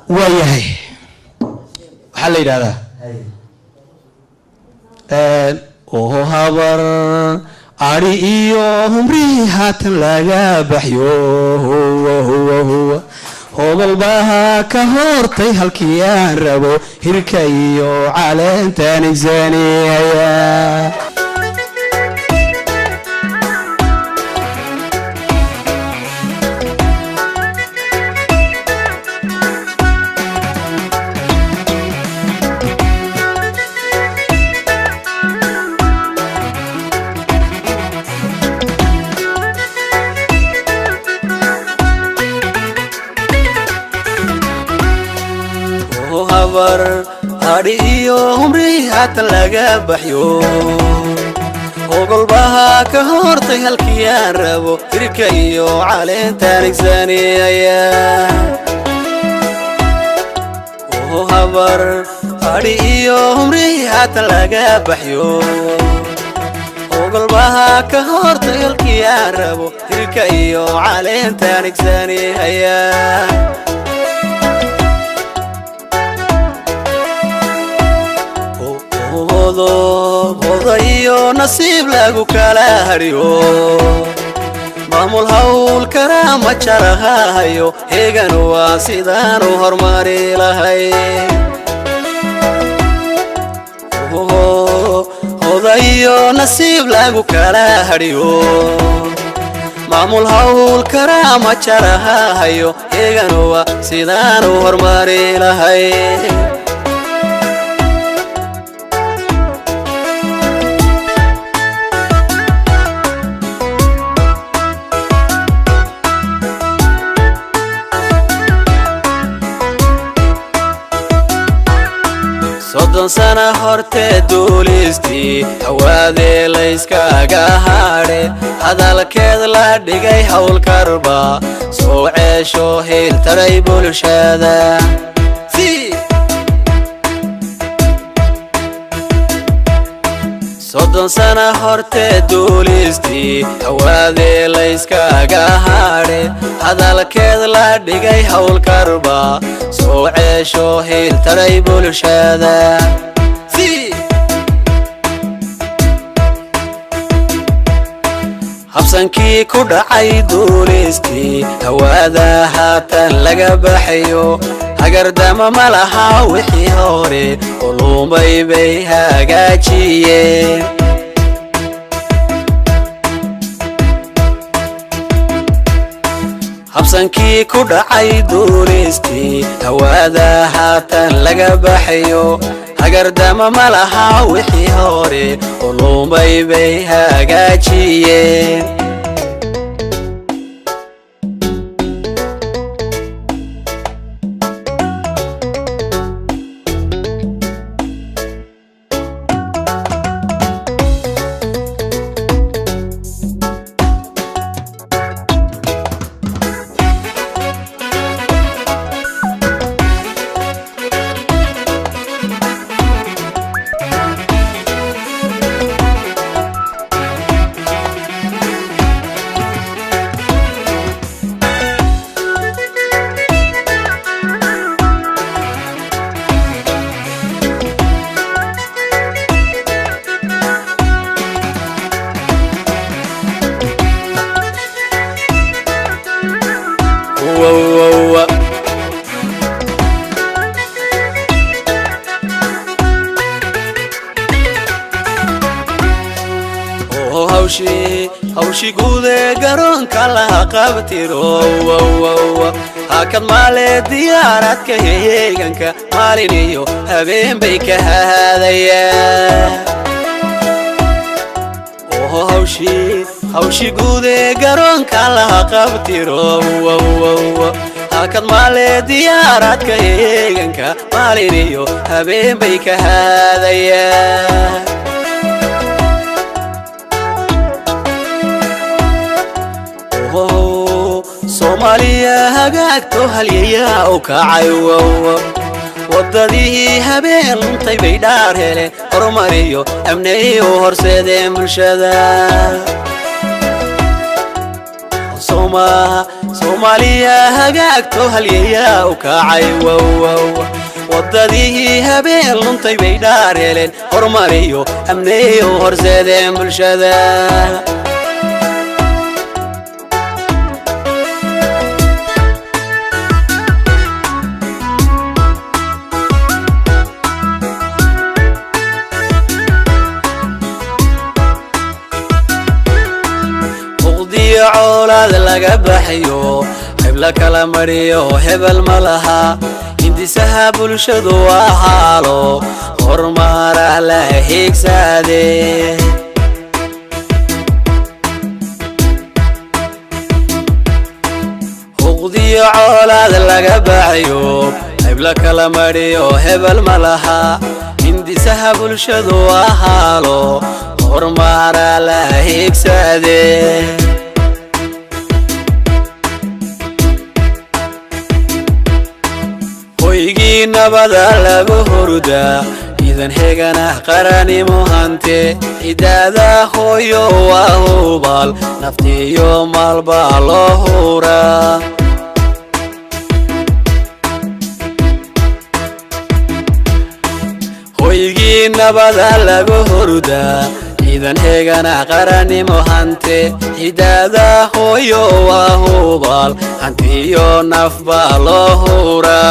وياهي حل هذا أوه هبر أريهم ريحة لقى بحيوه هو قلبها كهورتي هالكيان ربو هركيو على انتاني زانية هاريهم ريحة لقى بحيو وقلبها كهورتي هالكيان ربو تركيو على انتانك زانية وهبر هاريهم ريحة لقى بحيو وقلبها كهورتي هالكيان ربو تركيو على انتانك زانية وضيو نصيب لقو كالهريو مامول هول كرامة جرها هيو هيغان واسيدان وهرماري لهي وضيو نصيب لقو كالهريو مامول هول كرامة جرها هيو هيغان واسيدان وهرماري لهي صدن سنة هرتي دوليستي هوادي ليسكا قاهاري هذا الكيد لا ديقاي حول كربا سو عيشو هيل تري بولشادا صدن سنة هرتي دوليستي هوادي ليسكا قاهاري هذا الكيد لا ديقاي حول كربا سو عيشو هيل تري بولشادا habsankii ku dhacay duuliistii hawaada haatan laga baxayo hagardama ma laha wixii hore qulubay bay hagaajiyeen habsankii ku dhacay duuliistii hawaada haatan laga baxayo hagardama ma laha wixii hore qulubay bay hagaajiyeen hawshi guude garoonka la qabtiro hakad maale diyaaradka heeganka maalin iyo habeen bay ka haadayaan hawshi guude garoonka la qabtiro hakad maale diyaaradka heeganka maalin iyo habeen bay ka haadayaan Somalia hagaagto halyeeyaa oo kacay wadadii habeen tay bay dhaar hele hormariyo amniyo horseedeen bulshada Soomaaliya hagaagto halyeeyaa u kacay wadadii habeen luntay bay dhaareeleen hormariyo amniyo horseedeen bulshada عولاد laga baxayo hebla kala mariyo hebel malaha indisaha bulshadu waa haalo hormar la higsade huqdiyo عولاد laga baxayo hebla kala mariyo hebel malaha indisaha bulshadu waa haalo hormar la higsade hoygii nabada lagu hurda idan heegana qarani muhante idaada hooyo waa hubal naftiyo maalba loo hura hoygii nabada lagu hurda idan heegana qarani muhante idaada hooyo waa hubal hantiyo nafba loo hura